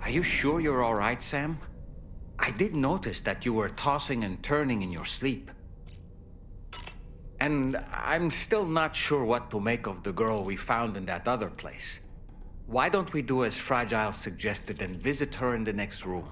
Are you sure you're all right, Sam? I did notice that you were tossing and turning in your sleep. And I'm still not sure what to make of the girl we found in that other place. Why don't we do as Fragile suggested and visit her in the next room?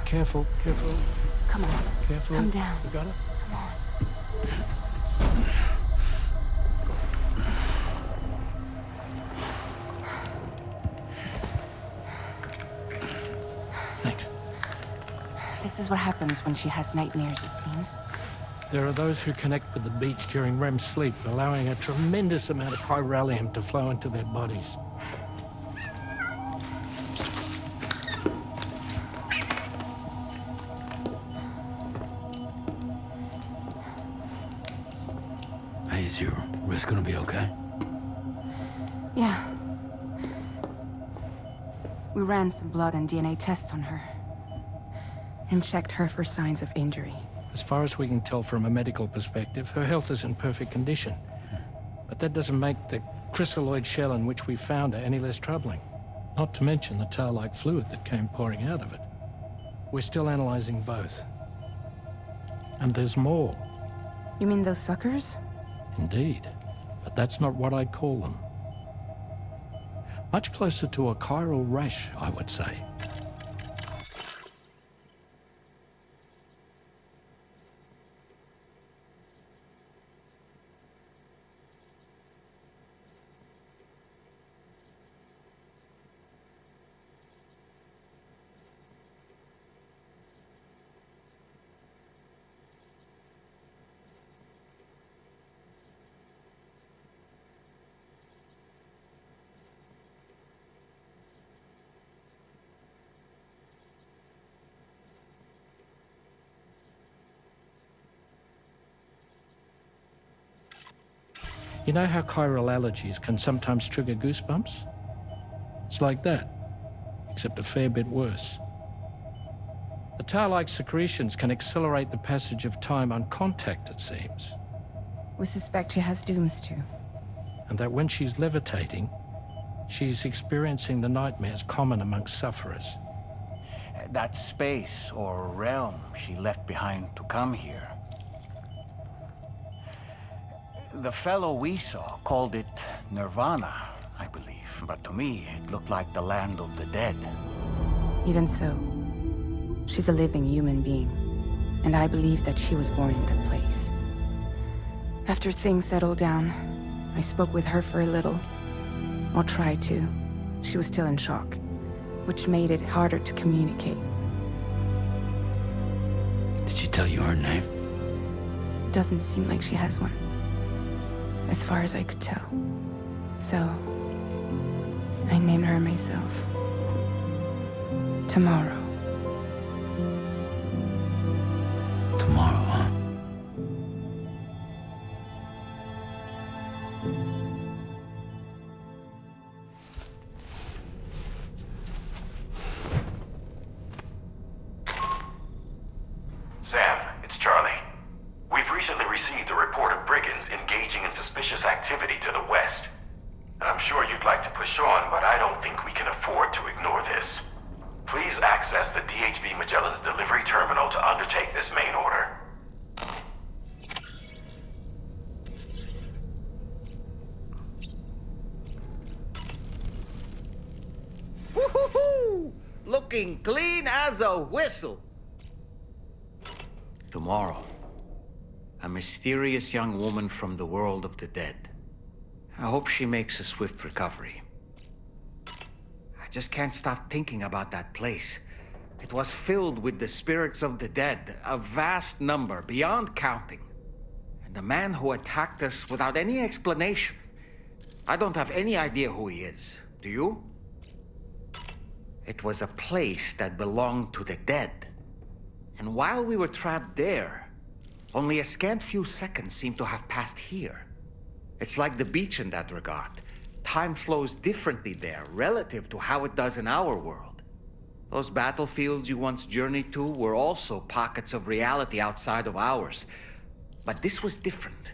Careful, careful. Come on. Careful. Come down. You got it? Come on. Thanks. This is what happens when she has nightmares, it seems. There are those who connect with the beach during REM sleep, allowing a tremendous amount of chiralium to flow into their bodies. Hey, is your wrist gonna be okay? Yeah. We ran some blood and DNA tests on her. And checked her for signs of injury. As far as we can tell from a medical perspective, her health is in perfect condition. But that doesn't make the chrysaloid shell in which we found her any less troubling. Not to mention the tar-like fluid that came pouring out of it. We're still analyzing both. And there's more. You mean those suckers? Indeed. But that's not what I'd call them. Much closer to a chiral rash, I would say. You know how chiral allergies can sometimes trigger goosebumps? It's like that, except a fair bit worse. The tar-like secretions can accelerate the passage of time on contact, it seems. We suspect she has dooms too. And that when she's levitating, she's experiencing the nightmares common amongst sufferers. That space or realm she left behind to come here. The fellow we saw called it Nirvana, I believe. But to me, it looked like the land of the dead. Even so, she's a living human being, and I believe that she was born in that place. After things settled down, I spoke with her for a little. Or tried to. She was still in shock, which made it harder to communicate. Did she tell you her name? Doesn't seem like she has one, as far as I could tell. So, I named her myself. Tomorrow. Tomorrow, huh? Sam, it's Charlie. We've recently received a report of brigands engaging in suspicious activity to the west. I'm sure you'd like to push on, but I don't think we can afford to ignore this. Please access the DHB Magellan's delivery terminal to undertake this main order. Woohoo! Looking clean as a whistle. Tomorrow, a mysterious young woman from the world of the dead. I hope she makes a swift recovery. I just can't stop thinking about that place. It was filled with the spirits of the dead, a vast number, beyond counting. And the man who attacked us without any explanation. I don't have any idea who he is. Do you? It was a place that belonged to the dead. And while we were trapped there, only a scant few seconds seem to have passed here. It's like the beach in that regard. Time flows differently there, relative to how it does in our world. Those battlefields you once journeyed to were also pockets of reality outside of ours. But this was different.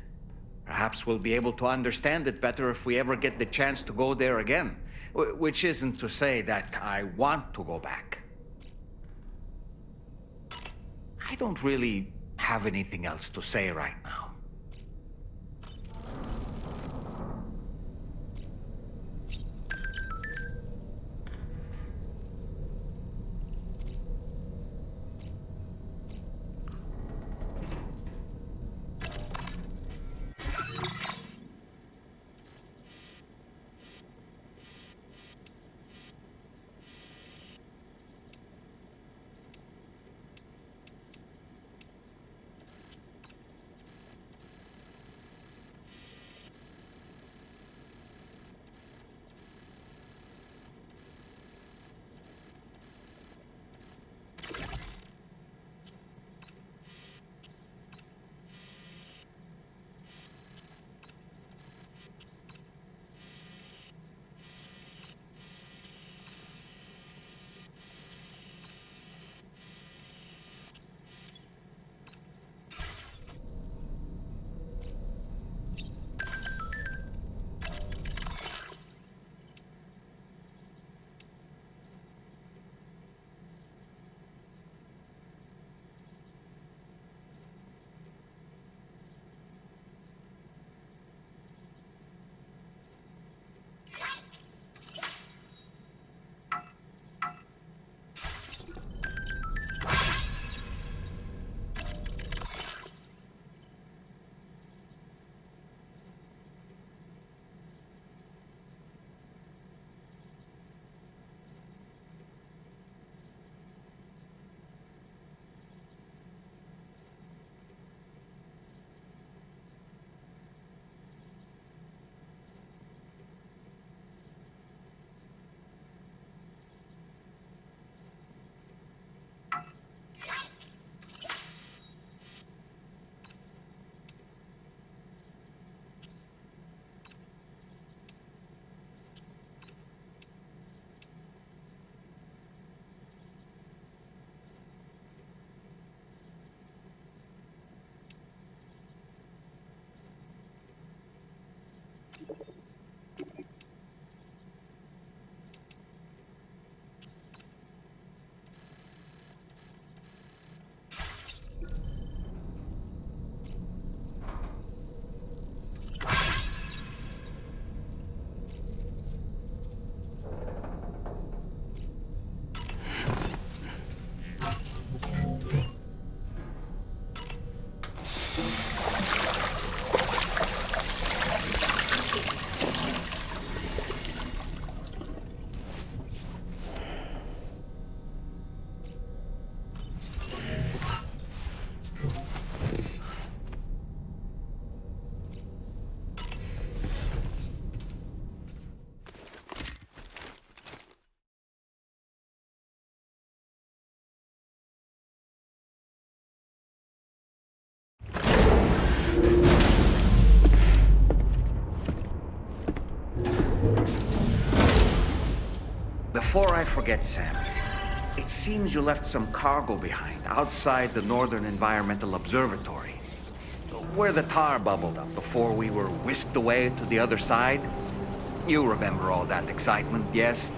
Perhaps we'll be able to understand it better if we ever get the chance to go there again. Which isn't to say that I want to go back. I don't really have anything else to say right now. Before I forget, Sam, it seems you left some cargo behind outside the Northern Environmental Observatory, where the tar bubbled up before we were whisked away to the other side. You remember all that excitement, yes?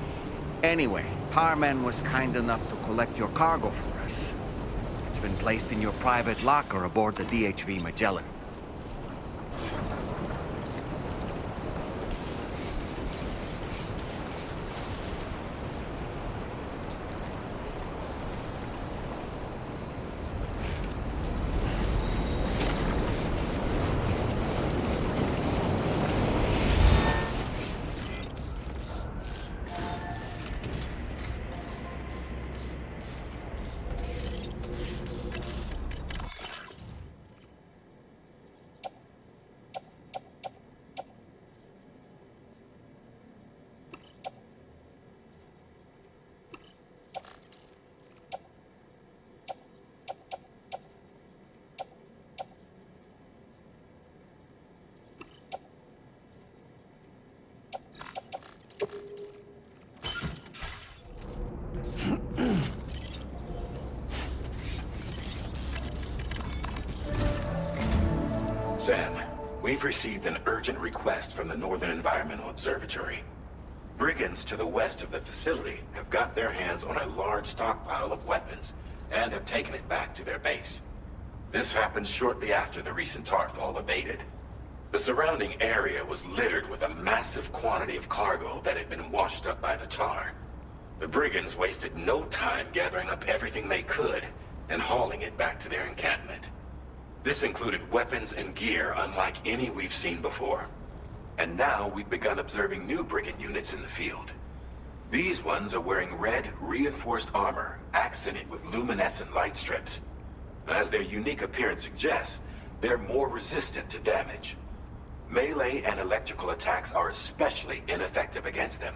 Anyway, Tarman was kind enough to collect your cargo for us. It's been placed in your private locker aboard the DHV Magellan. Sam, we've received an urgent request from the Northern Environmental Observatory. Brigands to the west of the facility have got their hands on a large stockpile of weapons and have taken it back to their base. This happened shortly after the recent Tarfall abated. The surrounding area was littered with a massive quantity of cargo that had been washed up by the tar. The Brigands wasted no time gathering up everything they could and hauling it back to their encampment. This included weapons and gear unlike any we've seen before. And now we've begun observing new Brigand units in the field. These ones are wearing red, reinforced armor, accented with luminescent light strips. As their unique appearance suggests, they're more resistant to damage. Melee and electrical attacks are especially ineffective against them.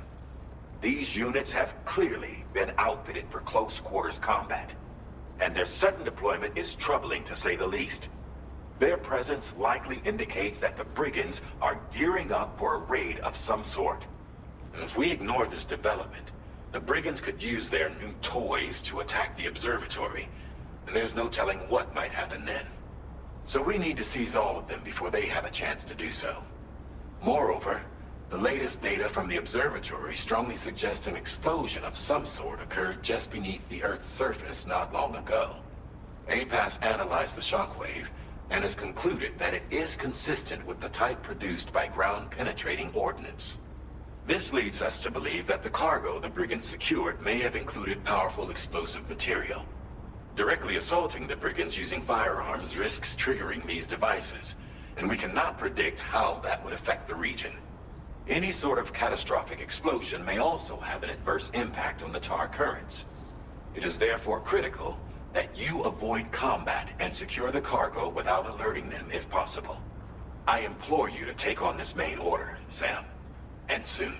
These units have clearly been outfitted for close quarters combat, and their sudden deployment is troubling to say the least. Their presence likely indicates that the Brigands are gearing up for a raid of some sort. If we ignore this development, the Brigands could use their new toys to attack the observatory, and there's no telling what might happen then. So we need to seize all of them before they have a chance to do so. Moreover, the latest data from the observatory strongly suggests an explosion of some sort occurred just beneath the Earth's surface not long ago. APAS analyzed the shockwave and has concluded that it is consistent with the type produced by ground-penetrating ordnance. This leads us to believe that the cargo the Brigands secured may have included powerful explosive material. Directly assaulting the Brigands using firearms risks triggering these devices, and we cannot predict how that would affect the region. Any sort of catastrophic explosion may also have an adverse impact on the tar currents. It is therefore critical that you avoid combat and secure the cargo without alerting them if possible. I implore you to take on this main order, Sam, and soon.